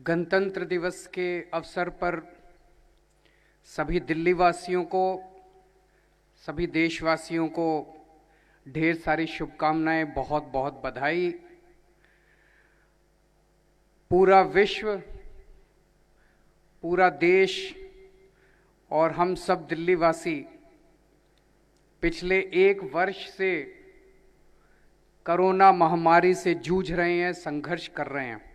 गणतंत्र दिवस के अवसर पर सभी दिल्ली वासियों को, सभी देशवासियों को ढेर सारी शुभकामनाएं, बहुत बहुत बधाई। पूरा विश्व, पूरा देश और हम सब दिल्ली वासी पिछले 1 वर्ष से कोरोना महामारी से जूझ रहे हैं, संघर्ष कर रहे हैं।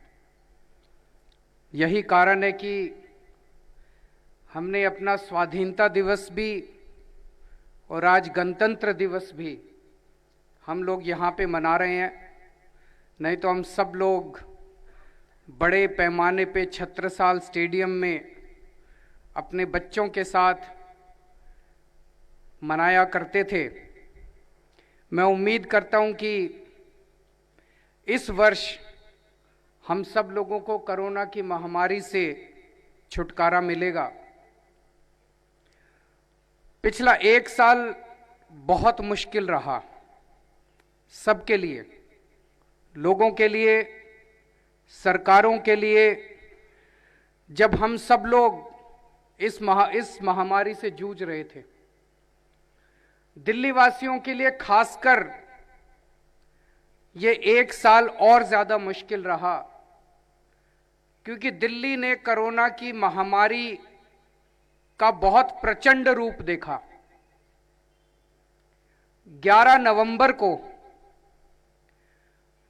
यही कारण है कि हमने अपना स्वाधीनता दिवस भी और आज गणतंत्र दिवस भी हम लोग यहाँ पे मना रहे हैं। नहीं तो हम सब लोग बड़े पैमाने पे छत्रसाल स्टेडियम में अपने बच्चों के साथ मनाया करते थे। मैं उम्मीद करता हूं कि इस वर्ष हम सब लोगों को कोरोना की महामारी से छुटकारा मिलेगा। पिछला 1 साल बहुत मुश्किल रहा सबके लिए, लोगों के लिए, सरकारों के लिए। जब हम सब लोग इस महामारी से जूझ रहे थे, दिल्ली वासियों के लिए खासकर ये 1 साल और ज्यादा मुश्किल रहा, क्योंकि दिल्ली ने कोरोना की महामारी का बहुत प्रचंड रूप देखा। 11 नवंबर को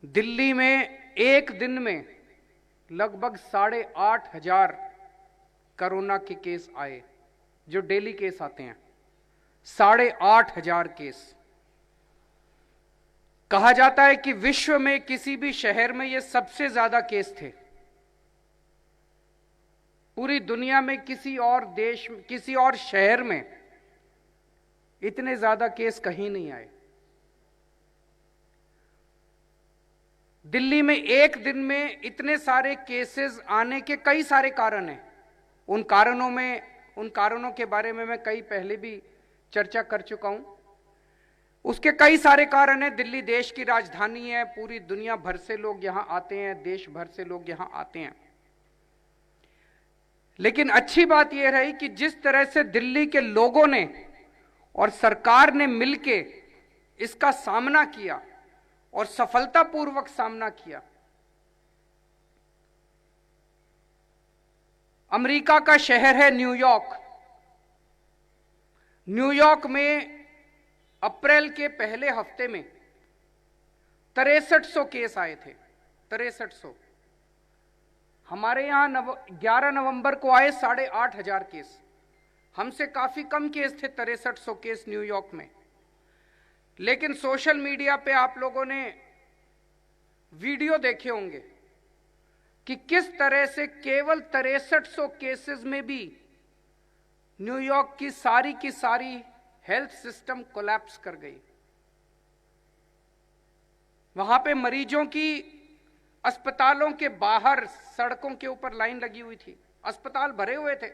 दिल्ली में एक दिन में लगभग 8,500 कोरोना के केस आए, जो डेली केस आते हैं। 8,500 केस। कहा जाता है कि विश्व में किसी भी शहर में ये सबसे ज्यादा केस थे। पूरी दुनिया में किसी और देश, किसी और शहर में इतने ज्यादा केस कहीं नहीं आए। दिल्ली में एक दिन में इतने सारे केसेस आने के कई सारे कारण हैं। उन कारणों के बारे में मैं कई पहले भी चर्चा कर चुका हूं। उसके कई सारे कारण हैं। दिल्ली देश की राजधानी है, पूरी दुनिया भर से लोग यहां आते हैं, देश भर से लोग यहां आते हैं। लेकिन अच्छी बात यह रही कि जिस तरह से दिल्ली के लोगों ने और सरकार ने मिलके इसका सामना किया और सफलतापूर्वक सामना किया। अमेरिका का शहर है न्यूयॉर्क। न्यूयॉर्क में अप्रैल के पहले हफ्ते में 6300 केस आए थे। 6300। हमारे यहां 11 नवंबर को आए 8,500 केस। हमसे काफी कम केस थे, 6300 केस न्यूयॉर्क में। लेकिन सोशल मीडिया पे आप लोगों ने वीडियो देखे होंगे कि किस तरह से केवल 6300 केसेस में भी न्यूयॉर्क की सारी हेल्थ सिस्टम कोलैप्स कर गई। वहां पे मरीजों की अस्पतालों के बाहर सड़कों के ऊपर लाइन लगी हुई थी। अस्पताल भरे हुए थे,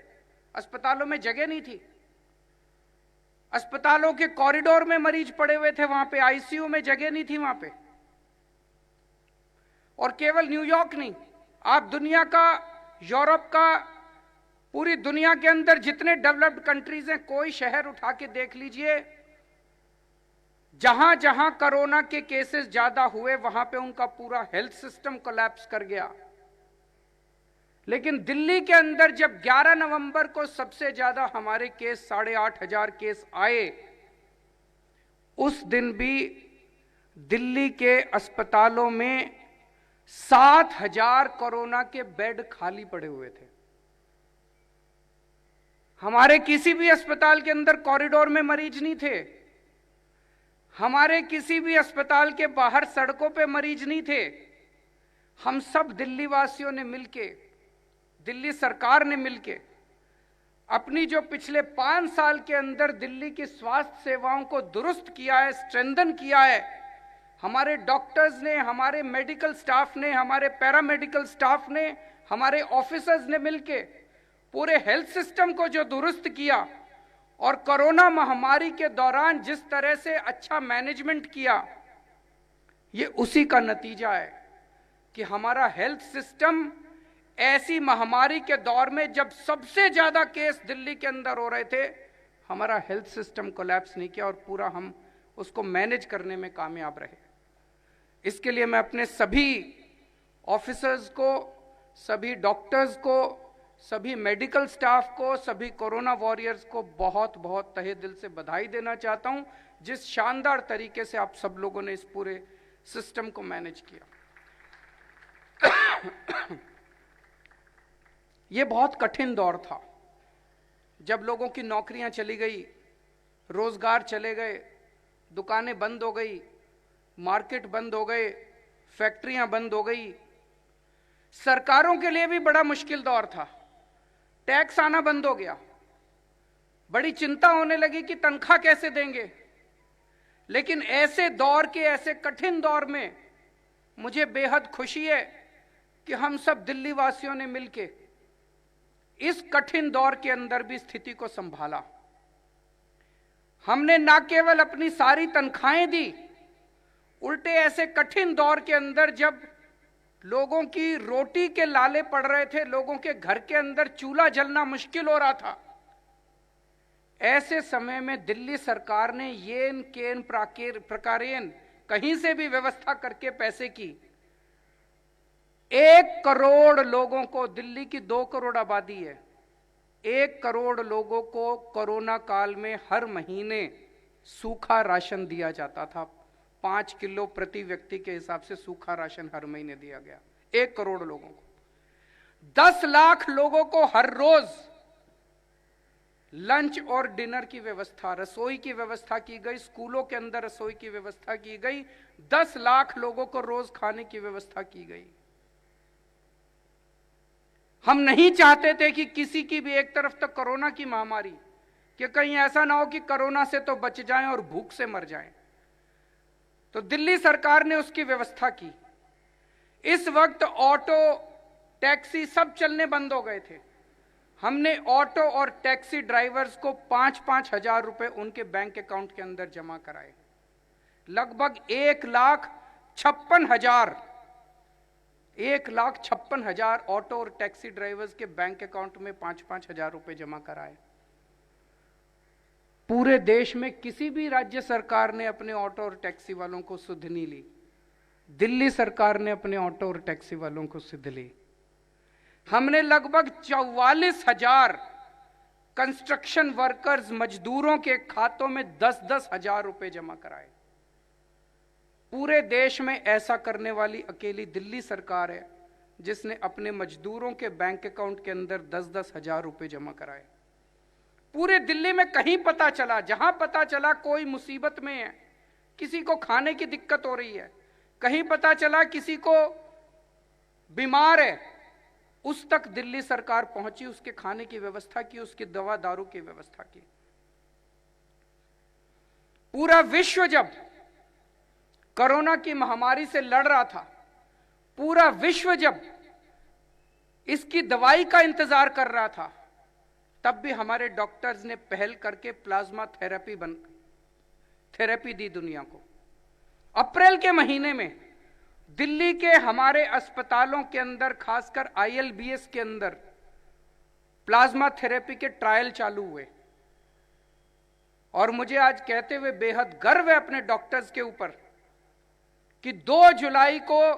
अस्पतालों में जगह नहीं थी। अस्पतालों के कॉरिडोर में मरीज पड़े हुए थे, वहां पे आईसीयू में जगह नहीं थी वहां पे। और केवल न्यूयॉर्क नहीं, आप दुनिया का, यूरोप का, पूरी दुनिया के अंदर जितने डेवलप्ड कंट्रीज हैं, कोई शहर उठा के देख लीजिए, जहां जहां कोरोना के केसेस ज्यादा हुए वहां पे उनका पूरा हेल्थ सिस्टम कोलैप्स कर गया। लेकिन दिल्ली के अंदर जब 11 नवंबर को सबसे ज्यादा हमारे केस 8,500 केस आए, उस दिन भी दिल्ली के अस्पतालों में 7,000 कोरोना के बेड खाली पड़े हुए थे। हमारे किसी भी अस्पताल के अंदर कॉरिडोर में मरीज नहीं थे। हमारे किसी भी अस्पताल के बाहर सड़कों पे मरीज नहीं थे। हम सब दिल्ली वासियों ने मिलके, दिल्ली सरकार ने मिलके अपनी जो पिछले 5 साल के अंदर दिल्ली की स्वास्थ्य सेवाओं को दुरुस्त किया है, स्ट्रेंथन किया है, हमारे डॉक्टर्स ने, हमारे मेडिकल स्टाफ ने, हमारे पैरामेडिकल स्टाफ ने, हमारे ऑफिसर्स ने मिलके पूरे हेल्थ सिस्टम को जो दुरुस्त किया और कोरोना महामारी के दौरान जिस तरह से अच्छा मैनेजमेंट किया, ये उसी का नतीजा है कि हमारा हेल्थ सिस्टम ऐसी महामारी के दौर में जब सबसे ज्यादा केस दिल्ली के अंदर हो रहे थे, हमारा हेल्थ सिस्टम कोलैप्स नहीं किया और पूरा हम उसको मैनेज करने में कामयाब रहे। इसके लिए मैं अपने सभी ऑफिसर्स को, सभी डॉक्टर्स को, सभी मेडिकल स्टाफ को, सभी कोरोना वॉरियर्स को बहुत बहुत तहे दिल से बधाई देना चाहता हूं, जिस शानदार तरीके से आप सब लोगों ने इस पूरे सिस्टम को मैनेज किया। ये बहुत कठिन दौर था, जब लोगों की नौकरियां चली गई, रोजगार चले गए, दुकानें बंद हो गई, मार्केट बंद हो गए, फैक्ट्रियां बंद हो गई। सरकारों के लिए भी बड़ा मुश्किल दौर था, टैक्स आना बंद हो गया, बड़ी चिंता होने लगी कि तनख्वाह कैसे देंगे। लेकिन ऐसे दौर के, ऐसे कठिन दौर में मुझे बेहद खुशी है कि हम सब दिल्ली वासियों ने मिलकर इस कठिन दौर के अंदर भी स्थिति को संभाला। हमने न केवल अपनी सारी तनख्वाहें दी, उल्टे ऐसे कठिन दौर के अंदर जब लोगों की रोटी के लाले पड़ रहे थे, लोगों के घर के अंदर चूल्हा जलना मुश्किल हो रहा था, ऐसे समय में दिल्ली सरकार ने येन केन प्रकारेण कहीं से भी व्यवस्था करके पैसे की 1 करोड़ लोगों को, दिल्ली की 2 करोड़ आबादी है, 1 करोड़ लोगों को कोरोना काल में हर महीने सूखा राशन दिया जाता था। 5 किलो प्रति व्यक्ति के हिसाब से सूखा राशन हर महीने दिया गया 1 करोड़ लोगों को। 10 लाख लोगों को हर रोज लंच और डिनर की व्यवस्था, रसोई की व्यवस्था की गई, स्कूलों के अंदर रसोई की व्यवस्था की गई, 10 लाख लोगों को रोज खाने की व्यवस्था की गई। हम नहीं चाहते थे कि किसी की भी, एक तरफ तो कोरोना की महामारी, कि कहीं ऐसा ना हो कि कोरोना से तो बच जाएं और भूख से मर जाएं, तो दिल्ली सरकार ने उसकी व्यवस्था की। इस वक्त ऑटो, टैक्सी सब चलने बंद हो गए थे। हमने ऑटो और टैक्सी ड्राइवर्स को 5-5 हजार रुपए उनके बैंक अकाउंट के अंदर जमा कराए। लगभग 1,56,000 ऑटो और टैक्सी ड्राइवर्स के बैंक अकाउंट में 5-5 हजार रुपए जमा कराए। पूरे देश में किसी भी राज्य सरकार ने अपने ऑटो और टैक्सी वालों को सुध नहीं ली, दिल्ली सरकार ने अपने ऑटो और टैक्सी वालों को सुध ली। हमने लगभग 44,000 कंस्ट्रक्शन वर्कर्स, मजदूरों के खातों में 10-10 हजार रुपए जमा कराए। पूरे देश में ऐसा करने वाली अकेली दिल्ली सरकार है जिसने अपने मजदूरों के बैंक अकाउंट के अंदर 10-10 हजार रुपए जमा कराए। पूरे दिल्ली में कहीं पता चला, जहां पता चला कोई मुसीबत में है, किसी को खाने की दिक्कत हो रही है, कहीं पता चला किसी को बीमार है, उस तक दिल्ली सरकार पहुंची, उसके खाने की व्यवस्था की, उसकी दवा दारू की व्यवस्था की। पूरा विश्व जब कोरोना की महामारी से लड़ रहा था, पूरा विश्व जब इसकी दवाई का इंतजार कर रहा था, तब भी हमारे डॉक्टर्स ने पहल करके प्लाज्मा थेरेपी दी दुनिया को। अप्रैल के महीने में दिल्ली के हमारे अस्पतालों के अंदर, खासकर ILBS के अंदर प्लाज्मा थेरेपी के ट्रायल चालू हुए। और मुझे आज कहते हुए बेहद गर्व है अपने डॉक्टर्स के ऊपर कि 2 जुलाई को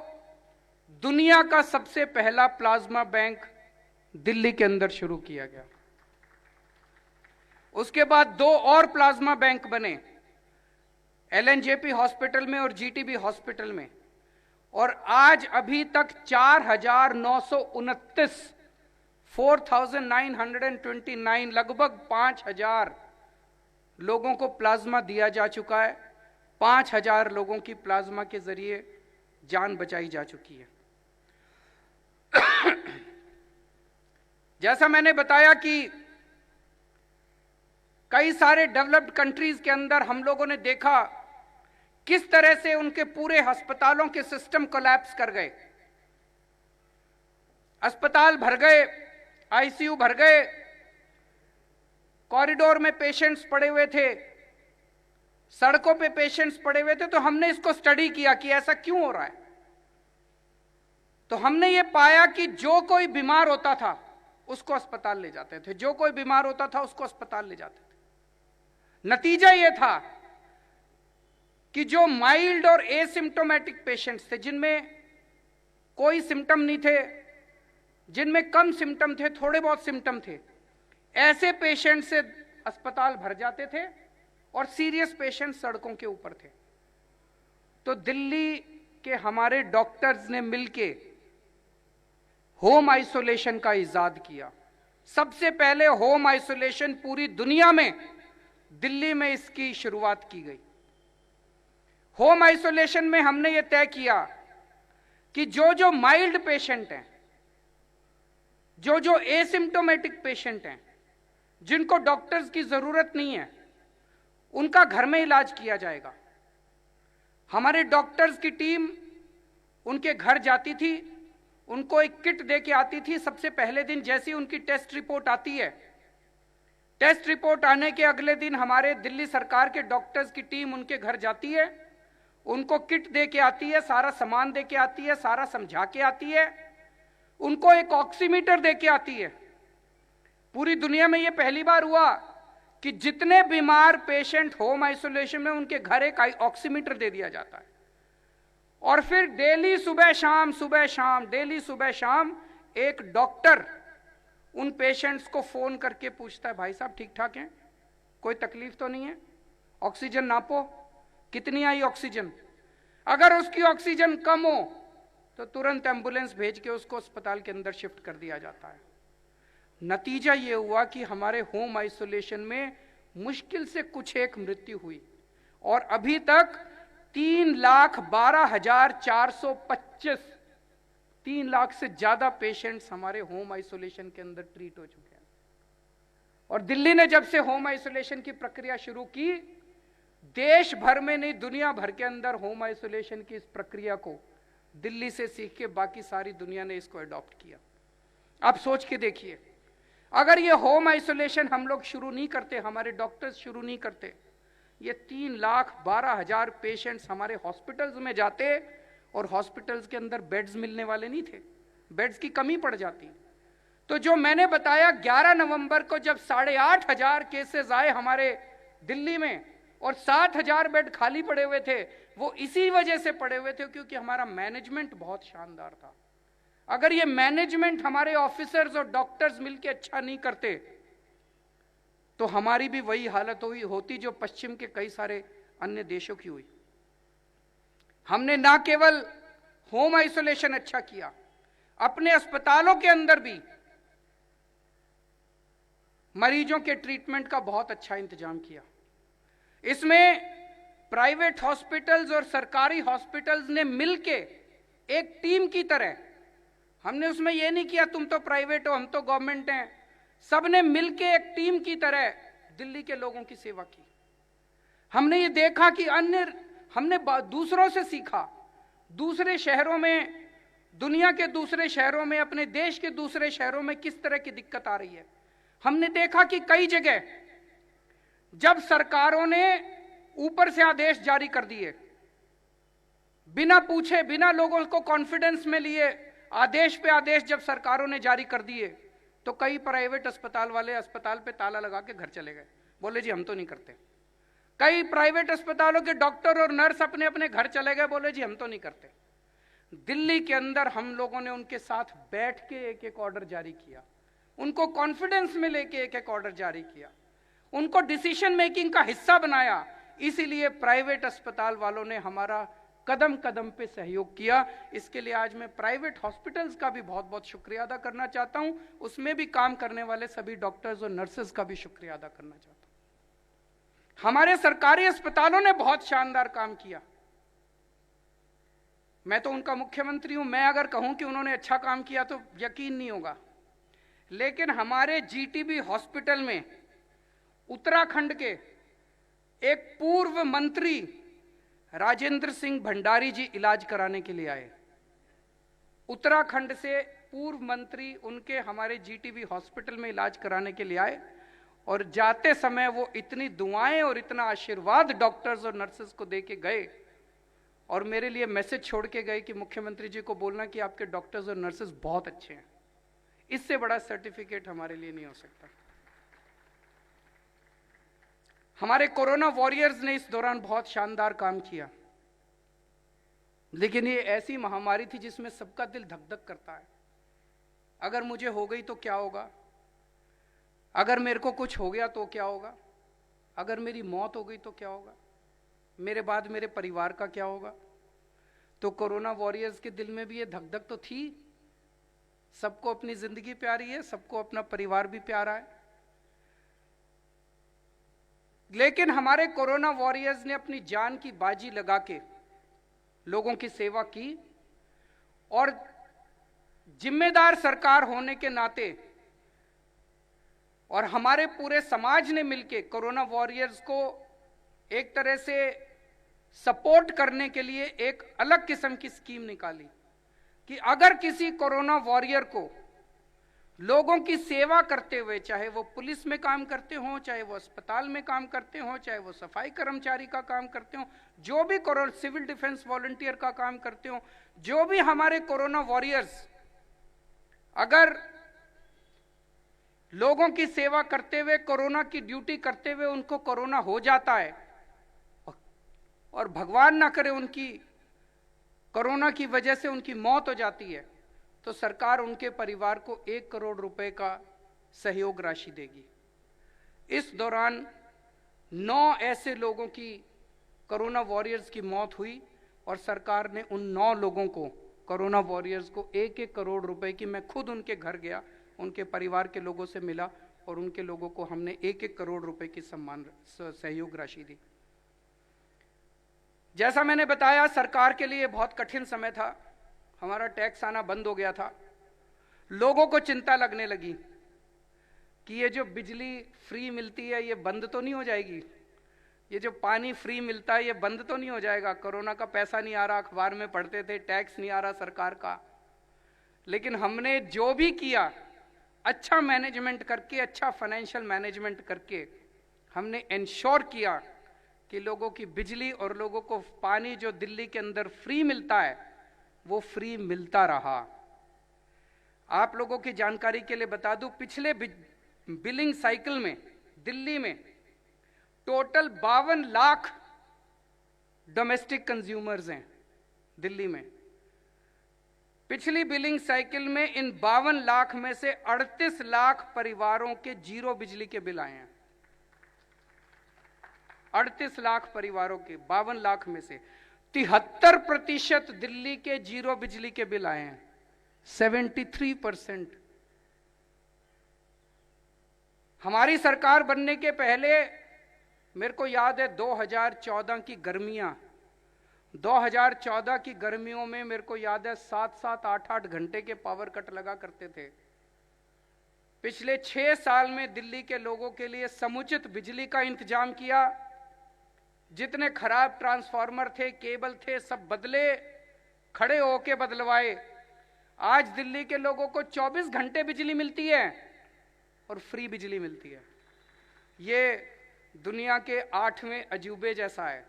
दुनिया का सबसे पहला प्लाज्मा बैंक दिल्ली के अंदर शुरू किया गया। उसके बाद 2 और प्लाज्मा बैंक बने, LNJP हॉस्पिटल में और GTB हॉस्पिटल में। और आज अभी तक 4,929 लगभग 5,000 लोगों को प्लाज्मा दिया जा चुका है। 5,000 लोगों की प्लाज्मा के जरिए जान बचाई जा चुकी है। जैसा मैंने बताया कि कई सारे डेवलप्ड कंट्रीज के अंदर हम लोगों ने देखा किस तरह से उनके पूरे अस्पतालों के सिस्टम कोलैप्स कर गए। अस्पताल भर गए, ICU भर गए, कॉरिडोर में पेशेंट्स पड़े हुए थे, सड़कों पे पेशेंट्स पड़े हुए थे। तो हमने इसको स्टडी किया कि ऐसा क्यों हो रहा है। तो हमने ये पाया कि जो कोई बीमार होता था उसको अस्पताल ले जाते थे, जो कोई बीमार होता था उसको अस्पताल ले जाते थे। नतीजा ये था कि जो माइल्ड और एसिम्प्टोमेटिक पेशेंट्स थे, जिनमें कोई सिम्टम नहीं थे, जिनमें कम सिम्टम थे, थोड़े बहुत सिम्टम थे, ऐसे पेशेंट से अस्पताल भर जाते थे और सीरियस पेशेंट सड़कों के ऊपर थे। तो दिल्ली के हमारे डॉक्टर्स ने मिलके होम आइसोलेशन का इजाद किया। सबसे पहले होम आइसोलेशन पूरी दुनिया में दिल्ली में इसकी शुरुआत की गई। होम आइसोलेशन में हमने ये तय किया कि जो माइल्ड पेशेंट हैं, जो एसिम्प्टोमेटिक पेशेंट हैं, जिनको डॉक्टर्स की जरूरत नहीं है, उनका घर में इलाज किया जाएगा। हमारे डॉक्टर्स की टीम उनके घर जाती थी, उनको एक किट दे के आती थी। सबसे पहले दिन जैसी उनकी टेस्ट रिपोर्ट आती है, टेस्ट रिपोर्ट आने के अगले दिन हमारे दिल्ली सरकार के डॉक्टर्स की टीम उनके घर जाती है, उनको किट दे के आती है, सारा सामान दे के आती है, सारा समझा के आती है, उनको एक ऑक्सीमीटर दे के आती है। पूरी दुनिया में यह पहली बार हुआ कि जितने बीमार पेशेंट होम आइसोलेशन में, उनके घर एक ऑक्सीमीटर दे दिया जाता है। और फिर डेली सुबह शाम एक डॉक्टर उन पेशेंट्स को फोन करके पूछता है, भाई साहब ठीक ठाक हैं, कोई तकलीफ तो नहीं है, ऑक्सीजन नापो, कितनी आई ऑक्सीजन। अगर उसकी ऑक्सीजन कम हो तो तुरंत एम्बुलेंस भेज के उसको अस्पताल के अंदर शिफ्ट कर दिया जाता है। नतीजा ये हुआ कि हमारे होम आइसोलेशन में मुश्किल से कुछ एक मृत्यु हुई और अभी तक 3,12,425 3 लाख से ज्यादा पेशेंट्स हमारे होम आइसोलेशन के अंदर ट्रीट हो चुके हैं। और दिल्ली ने जब से होम आइसोलेशन की प्रक्रिया शुरू की, देश भर में नहीं दुनिया भर के अंदर होम आइसोलेशन की इस प्रक्रिया को दिल्ली से सीख के बाकी सारी दुनिया ने इसको अडॉप्ट किया। आप सोच के देखिए, अगर ये होम आइसोलेशन हम लोग शुरू नहीं करते, हमारे डॉक्टर्स शुरू नहीं करते, ये 3,12,000 पेशेंट्स हमारे हॉस्पिटल्स में जाते और हॉस्पिटल्स के अंदर बेड्स मिलने वाले नहीं थे, बेड्स की कमी पड़ जाती। तो जो मैंने बताया 11 नवंबर को जब 8,500 केसेस आए हमारे दिल्ली में और 7,000 बेड खाली पड़े हुए थे, वो इसी वजह से पड़े हुए थे क्योंकि हमारा मैनेजमेंट बहुत शानदार था। अगर ये मैनेजमेंट हमारे ऑफिसर्स और डॉक्टर्स मिलकर अच्छा नहीं करते तो हमारी भी वही हालत होती जो पश्चिम के कई सारे अन्य देशों की हुई। हमने ना केवल होम आइसोलेशन अच्छा किया, अपने अस्पतालों के अंदर भी मरीजों के ट्रीटमेंट का बहुत अच्छा इंतजाम किया। इसमें प्राइवेट हॉस्पिटल्स और सरकारी हॉस्पिटल्स ने मिलके एक टीम की तरह, हमने उसमें यह नहीं किया तुम तो प्राइवेट हो हम तो गवर्नमेंट हैं, सबने मिलके एक टीम की तरह दिल्ली के लोगों की सेवा की। हमने ये देखा कि हमने दूसरों से सीखा, दूसरे शहरों में, दुनिया के दूसरे शहरों में, अपने देश के दूसरे शहरों में किस तरह की दिक्कत आ रही है। हमने देखा कि कई जगह जब सरकारों ने ऊपर से आदेश जारी कर दिए, बिना पूछे, बिना लोगों को कॉन्फिडेंस में लिए आदेश पे आदेश जब सरकारों ने जारी कर दिए, तो कई प्राइवेट अस्पताल वाले अस्पताल पे ताला लगा के घर चले गए, बोले जी हम तो नहीं करते। कई प्राइवेट अस्पतालों के डॉक्टर और नर्स अपने अपने घर चले गए, बोले जी हम तो नहीं करते। दिल्ली के अंदर हम लोगों ने उनके साथ बैठ के एक एक ऑर्डर जारी किया, उनको कॉन्फिडेंस में लेके एक एक ऑर्डर जारी किया, उनको डिसीजन मेकिंग का हिस्सा बनाया। इसीलिए प्राइवेट अस्पताल वालों ने हमारा कदम कदम पे सहयोग किया। इसके लिए आज मैं प्राइवेट हॉस्पिटल्स का भी बहुत बहुत शुक्रिया अदा करना चाहता हूं, उसमें भी काम करने वाले सभी डॉक्टर्स और नर्सेज का भी शुक्रिया अदा करना चाहता हूं। हमारे सरकारी अस्पतालों ने बहुत शानदार काम किया। मैं तो उनका मुख्यमंत्री हूं, मैं अगर कहूं कि उन्होंने अच्छा काम किया तो यकीन नहीं होगा। लेकिन हमारे जीटीबी हॉस्पिटल में उत्तराखंड के एक पूर्व मंत्री राजेंद्र सिंह भंडारी जी इलाज कराने के लिए आए। उत्तराखंड से पूर्व मंत्री उनके हमारे जीटीबी हॉस्पिटल में इलाज कराने के लिए आए और जाते समय वो इतनी दुआएं और इतना आशीर्वाद डॉक्टर्स और नर्सेस को दे के गए और मेरे लिए मैसेज छोड़ के गए कि मुख्यमंत्री जी को बोलना कि आपके डॉक्टर्स और नर्सेस बहुत अच्छे हैं। इससे बड़ा सर्टिफिकेट हमारे लिए नहीं हो सकता। हमारे कोरोना वॉरियर्स ने इस दौरान बहुत शानदार काम किया, लेकिन ये ऐसी महामारी थी जिसमें सबका दिल धक धक करता है। अगर मुझे हो गई तो क्या होगा, अगर मेरे को कुछ हो गया तो क्या होगा, अगर मेरी मौत हो गई तो क्या होगा, मेरे बाद मेरे परिवार का क्या होगा। तो कोरोना वॉरियर्स के दिल में भी ये धक धक तो थी। सबको अपनी जिंदगी प्यारी है, सबको अपना परिवार भी प्यारा है, लेकिन हमारे कोरोना वॉरियर्स ने अपनी जान की बाजी लगा के लोगों की सेवा की, और जिम्मेदार सरकार होने के नाते और हमारे पूरे समाज ने मिलकर कोरोना वॉरियर्स को एक तरह से सपोर्ट करने के लिए एक अलग किस्म की स्कीम निकाली कि अगर किसी कोरोना वॉरियर को लोगों की सेवा करते हुए, चाहे वो पुलिस में काम करते हो, चाहे वो अस्पताल में काम करते हो, चाहे वो सफाई कर्मचारी का काम करते हो, जो भी कोरोना सिविल डिफेंस वॉलंटियर का काम करते हो, जो भी हमारे कोरोना वॉरियर्स अगर लोगों की सेवा करते हुए, कोरोना की ड्यूटी करते हुए उनको कोरोना हो जाता है और भगवान ना करे उनकी कोरोना की वजह से उनकी मौत हो जाती है, तो सरकार उनके परिवार को 1 करोड़ रुपए का सहयोग राशि देगी। इस दौरान 9 ऐसे लोगों की कोरोना वॉरियर्स की मौत हुई और सरकार ने उन 9 लोगों को, कोरोना वॉरियर्स को 1-1 करोड़ रुपए की, मैं खुद उनके घर गया, उनके परिवार के लोगों से मिला और उनके लोगों को हमने 1-1 करोड़ रुपए की सम्मान सहयोग राशि दी। जैसा मैंने बताया, सरकार के लिए बहुत कठिन समय था। हमारा टैक्स आना बंद हो गया था। लोगों को चिंता लगने लगी कि ये जो बिजली फ्री मिलती है ये बंद तो नहीं हो जाएगी, ये जो पानी फ्री मिलता है ये बंद तो नहीं हो जाएगा, कोरोना का पैसा नहीं आ रहा, अखबार में पढ़ते थे टैक्स नहीं आ रहा सरकार का। लेकिन हमने जो भी किया, अच्छा मैनेजमेंट करके, अच्छा फाइनेंशियल मैनेजमेंट करके हमने इंश्योर किया कि लोगों की बिजली और लोगों को पानी जो दिल्ली के अंदर फ्री मिलता है वो फ्री मिलता रहा। आप लोगों की जानकारी के लिए बता दूं, पिछले बिलिंग साइकिल में दिल्ली में टोटल 52 लाख डोमेस्टिक कंज्यूमर्स हैं दिल्ली में। पिछली बिलिंग साइकिल में इन 52 लाख में से 38 लाख परिवारों के जीरो बिजली के बिल आए हैं। 38 लाख परिवारों के 52 लाख में से 73% दिल्ली के जीरो बिजली के बिल आए हैं। 73%। हमारी सरकार बनने के पहले मेरे को याद है 2014 की गर्मियां, 2014 की गर्मियों में मेरे को याद है 7-7, 8-8 घंटे के पावर कट लगा करते थे। पिछले 6 साल में दिल्ली के लोगों के लिए समुचित बिजली का इंतजाम किया। जितने खराब ट्रांसफार्मर थे, केबल थे, सब बदले, खड़े होके बदलवाए। आज दिल्ली के लोगों को 24 घंटे बिजली मिलती है और फ्री बिजली मिलती है। ये दुनिया के 8वें अजूबे जैसा है।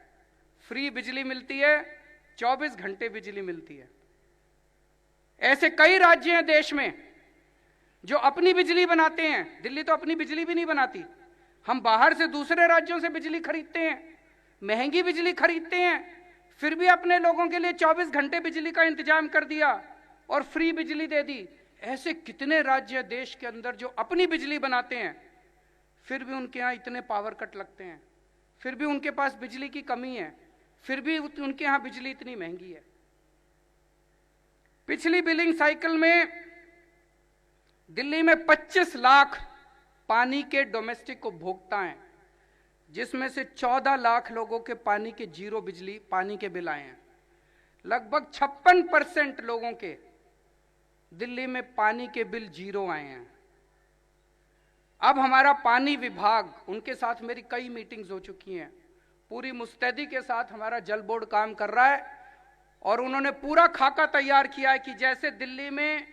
फ्री बिजली मिलती है, 24 घंटे बिजली मिलती है। ऐसे कई राज्य हैं देश में जो अपनी बिजली बनाते हैं। दिल्ली तो अपनी बिजली भी नहीं बनाती। हम बाहर से दूसरे राज्यों से बिजली खरीदते हैं, महंगी बिजली खरीदते हैं, फिर भी अपने लोगों के लिए 24 घंटे बिजली का इंतजाम कर दिया और फ्री बिजली दे दी। ऐसे कितने राज्य देश के अंदर जो अपनी बिजली बनाते हैं, फिर भी उनके यहाँ इतने पावर कट लगते हैं, फिर भी उनके पास बिजली की कमी है, फिर भी उनके यहाँ बिजली इतनी महंगी है। पिछली बिलिंग साइकिल में दिल्ली में 25 लाख पानी के डोमेस्टिक उपभोक्ता हैं, जिसमें से 14 लाख लोगों के पानी के जीरो बिजली पानी के बिल आए हैं। लगभग 56% लोगों के दिल्ली में पानी के बिल जीरो आए हैं। अब हमारा पानी विभाग, उनके साथ मेरी कई मीटिंग्स हो चुकी हैं, पूरी मुस्तैदी के साथ हमारा जल बोर्ड काम कर रहा है और उन्होंने पूरा खाका तैयार किया है कि जैसे दिल्ली में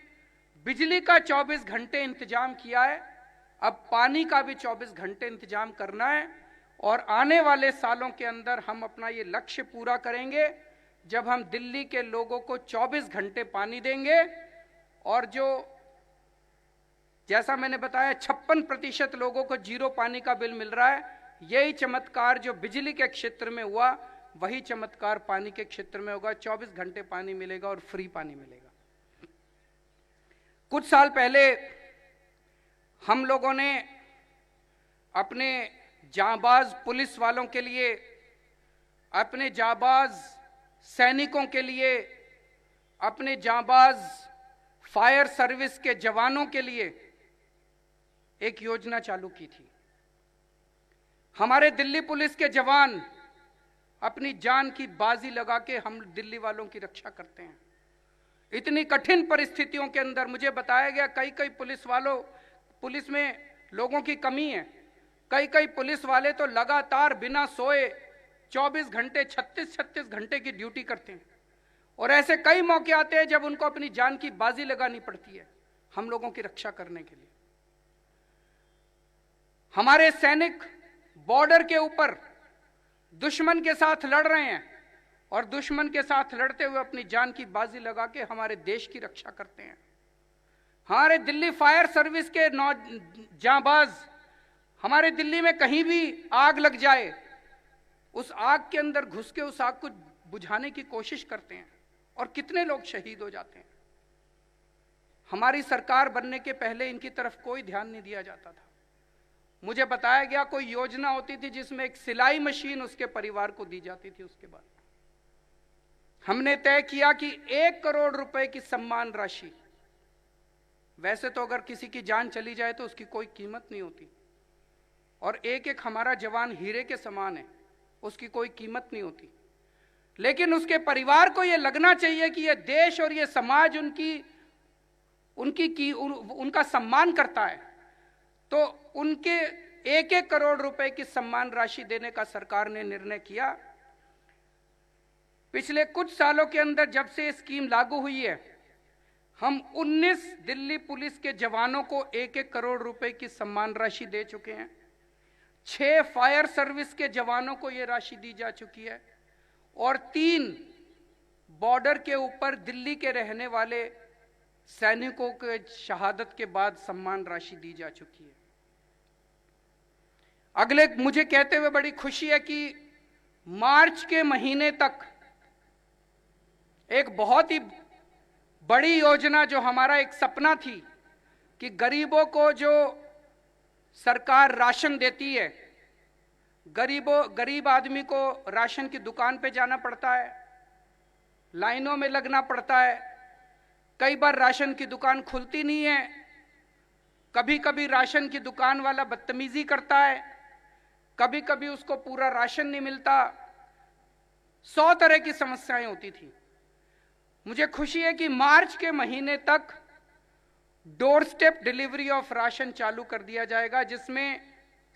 बिजली का 24 घंटे इंतजाम किया है, अब पानी का भी 24 घंटे इंतजाम करना है और आने वाले सालों के अंदर हम अपना ये लक्ष्य पूरा करेंगे। जब हम दिल्ली के लोगों को 24 घंटे पानी देंगे और जो जैसा मैंने बताया 56% लोगों को जीरो पानी का बिल मिल रहा है। यही चमत्कार जो बिजली के क्षेत्र में हुआ वही चमत्कार पानी के क्षेत्र में होगा। 24 घंटे पानी मिलेगा और फ्री पानी मिलेगा। कुछ साल पहले हम लोगों ने अपने जांबाज पुलिस वालों के लिए, अपने जांबाज सैनिकों के लिए, अपने जांबाज फायर सर्विस के जवानों के लिए एक योजना चालू की थी। हमारे दिल्ली पुलिस के जवान अपनी जान की बाजी लगा के हम दिल्ली वालों की रक्षा करते हैं। इतनी कठिन परिस्थितियों के अंदर मुझे बताया गया कई पुलिस में लोगों की कमी है। कई पुलिस वाले तो लगातार बिना सोए 24 घंटे 36 घंटे की ड्यूटी करते हैं और ऐसे कई मौके आते हैं जब उनको अपनी जान की बाजी लगानी पड़ती है हम लोगों की रक्षा करने के लिए। हमारे सैनिक बॉर्डर के ऊपर दुश्मन के साथ लड़ रहे हैं और दुश्मन के साथ लड़ते हुए अपनी जान की बाजी लगा के हमारे देश की रक्षा करते हैं। हमारे दिल्ली फायर सर्विस के जांबाज हमारे दिल्ली में कहीं भी आग लग जाए उस आग के अंदर घुस के उस आग को बुझाने की कोशिश करते हैं और कितने लोग शहीद हो जाते हैं। हमारी सरकार बनने के पहले इनकी तरफ कोई ध्यान नहीं दिया जाता था। मुझे बताया गया कोई योजना होती थी जिसमें एक सिलाई मशीन उसके परिवार को दी जाती थी। उसके बाद हमने तय किया कि 1 करोड़ रुपए की सम्मान राशि, वैसे तो अगर किसी की जान चली जाए तो उसकी कोई कीमत नहीं होती और एक हमारा जवान हीरे के समान है, उसकी कोई कीमत नहीं होती, लेकिन उसके परिवार को यह लगना चाहिए कि यह देश और यह समाज उनका सम्मान करता है। तो उनके 1 करोड़ रुपए की सम्मान राशि देने का सरकार ने निर्णय किया। पिछले कुछ सालों के अंदर जब से स्कीम लागू हुई है, हम 19 दिल्ली पुलिस के जवानों को 1 करोड़ रुपए की सम्मान राशि दे चुके हैं। 6 फायर सर्विस के जवानों को यह राशि दी जा चुकी है और 3 बॉर्डर के ऊपर दिल्ली के रहने वाले सैनिकों के शहादत के बाद सम्मान राशि दी जा चुकी है। अगले मुझे कहते हुए बड़ी खुशी है कि मार्च के महीने तक एक बहुत ही बड़ी योजना, जो हमारा एक सपना थी कि गरीबों को जो सरकार राशन देती है, गरीब आदमी को राशन की दुकान पे जाना पड़ता है, लाइनों में लगना पड़ता है, कई बार राशन की दुकान खुलती नहीं है, कभी कभी राशन की दुकान वाला बदतमीजी करता है, कभी कभी उसको पूरा राशन नहीं मिलता, 100 तरह की समस्याएं होती थी। मुझे खुशी है कि मार्च के महीने तक door step delivery of ration चालू कर दिया जाएगा, जिसमें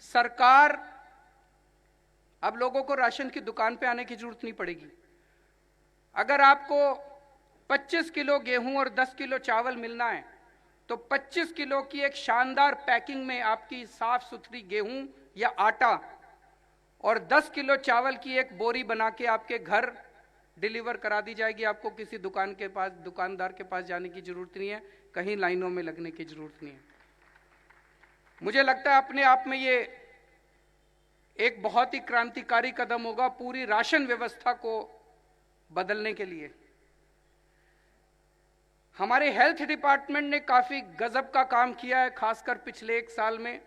सरकार अब लोगों को राशन की दुकान पे आने की जरूरत नहीं पड़ेगी। अगर आपको 25 किलो गेहूं और 10 किलो चावल मिलना है तो 25 किलो की एक शानदार पैकिंग में आपकी साफ सुथरी गेहूं या आटा और 10 किलो चावल की एक बोरी बना के आपके घर डिलीवर करा दी जाएगी। आपको किसी दुकानदार के पास जाने की जरूरत नहीं है, कहीं लाइनों में लगने की जरूरत नहीं है। मुझे लगता है अपने आप में ये एक बहुत ही क्रांतिकारी कदम होगा पूरी राशन व्यवस्था को बदलने के लिए। हमारे हेल्थ डिपार्टमेंट ने काफी गजब का काम किया है, खासकर पिछले 1 साल में,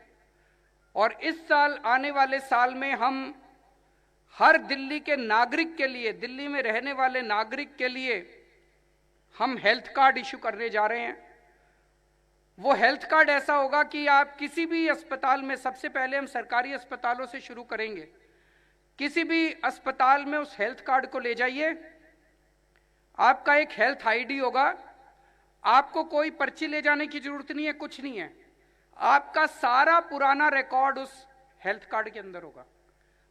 और इस साल आने वाले साल में हम हर दिल्ली के नागरिक के लिए, दिल्ली में रहने वाले नागरिक के लिए हम हेल्थ कार्ड इशू करने जा रहे हैं। वो हेल्थ कार्ड ऐसा होगा कि आप किसी भी अस्पताल में, सबसे पहले हम सरकारी अस्पतालों से शुरू करेंगे, किसी भी अस्पताल में उस हेल्थ कार्ड को ले जाइए, आपका एक हेल्थ आईडी होगा, आपको कोई पर्ची ले जाने की जरूरत नहीं है, कुछ नहीं है, आपका सारा पुराना रिकॉर्ड उस हेल्थ कार्ड के अंदर होगा।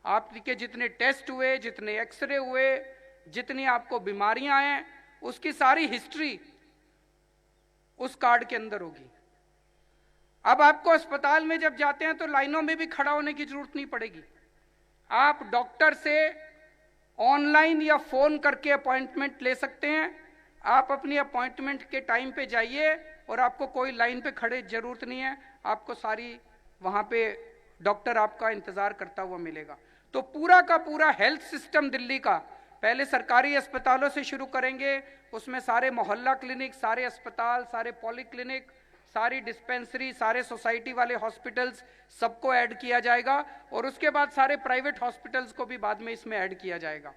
आपके जितने टेस्ट हुए, जितने एक्सरे हुए, जितनी आपको बीमारियां हैं, उसकी सारी हिस्ट्री उस कार्ड के अंदर होगी। अब आपको अस्पताल में जब जाते हैं तो लाइनों में भी खड़ा होने की जरूरत नहीं पड़ेगी। आप डॉक्टर से ऑनलाइन या फोन करके अपॉइंटमेंट ले सकते हैं। आप अपनी अपॉइंटमेंट के टाइम पे जाइए और आपको कोई लाइन पे खड़े जरूरत नहीं है, आपको सारी वहां पे डॉक्टर आपका इंतजार करता हुआ मिलेगा। तो पूरा का पूरा हेल्थ सिस्टम दिल्ली का पहले सरकारी अस्पतालों से शुरू करेंगे, उसमें सारे मोहल्ला क्लिनिक, सारे अस्पताल, सारे पॉलीक्लिनिक, सारी डिस्पेंसरी, सारे सोसाइटी वाले हॉस्पिटल्स सबको ऐड किया जाएगा और उसके बाद सारे प्राइवेट हॉस्पिटल्स को भी बाद में इसमें ऐड किया जाएगा।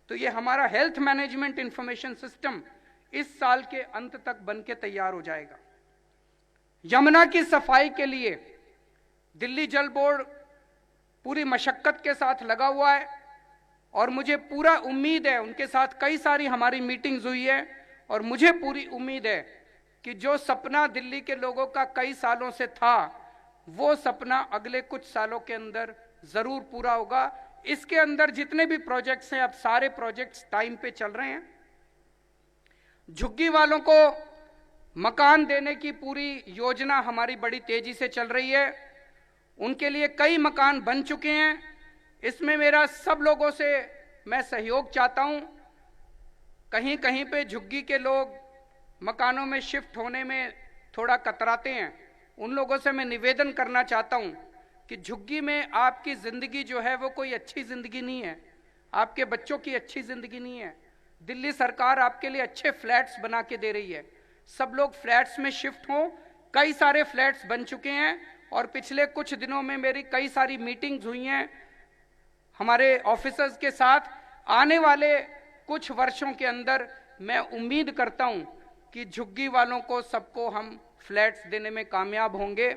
तो ये हमारा हेल्थ मैनेजमेंट इंफॉर्मेशन सिस्टम इस साल के अंत तक बन के तैयार हो जाएगा। यमुना की सफाई के लिए दिल्ली जल बोर्ड पूरी मशक्कत के साथ लगा हुआ है और मुझे पूरा उम्मीद है, उनके साथ कई सारी हमारी मीटिंग्स हुई है और मुझे पूरी उम्मीद है कि जो सपना दिल्ली के लोगों का कई सालों से था वो सपना अगले कुछ सालों के अंदर जरूर पूरा होगा। इसके अंदर जितने भी प्रोजेक्ट्स हैं, अब सारे प्रोजेक्ट्स टाइम पे चल रहे हैं। झुग्गी वालों को मकान देने की पूरी योजना हमारी बड़ी तेजी से चल रही है, उनके लिए कई मकान बन चुके हैं। इसमें मेरा सब लोगों से मैं सहयोग चाहता हूं। कहीं कहीं पे झुग्गी के लोग मकानों में शिफ्ट होने में थोड़ा कतराते हैं, उन लोगों से मैं निवेदन करना चाहता हूं कि झुग्गी में आपकी जिंदगी जो है वो कोई अच्छी जिंदगी नहीं है, आपके बच्चों की अच्छी जिंदगी नहीं है। दिल्ली सरकार आपके लिए अच्छे फ्लैट्स बना के दे रही है, सब लोग फ्लैट्स में शिफ्ट हों। कई सारे फ्लैट्स बन चुके हैं और पिछले कुछ दिनों में मेरी कई सारी मीटिंग्स हुई हैं हमारे ऑफिसर्स के साथ। आने वाले कुछ वर्षों के अंदर मैं उम्मीद करता हूं कि झुग्गी वालों को सबको हम फ्लैट्स देने में कामयाब होंगे।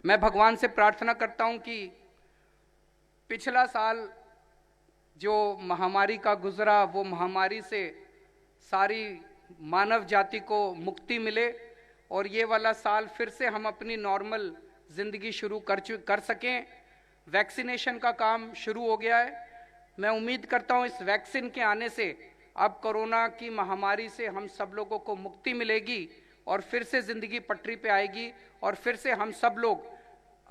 मैं भगवान से प्रार्थना करता हूं कि पिछला साल जो महामारी का गुजरा वो महामारी से सारी मानव जाति को मुक्ति मिले और ये वाला साल फिर से हम अपनी नॉर्मल जिंदगी शुरू कर सकें। वैक्सीनेशन का काम शुरू हो गया है। मैं उम्मीद करता हूं इस वैक्सीन के आने से अब कोरोना की महामारी से हम सब लोगों को मुक्ति मिलेगी और फिर से जिंदगी पटरी पे आएगी और फिर से हम सब लोग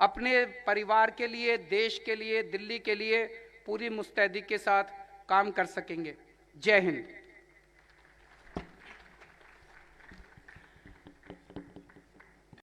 अपने परिवार के लिए, देश के लिए, दिल्ली के लिए पूरी मुस्तैदी के साथ काम कर सकेंगे। जय हिंद।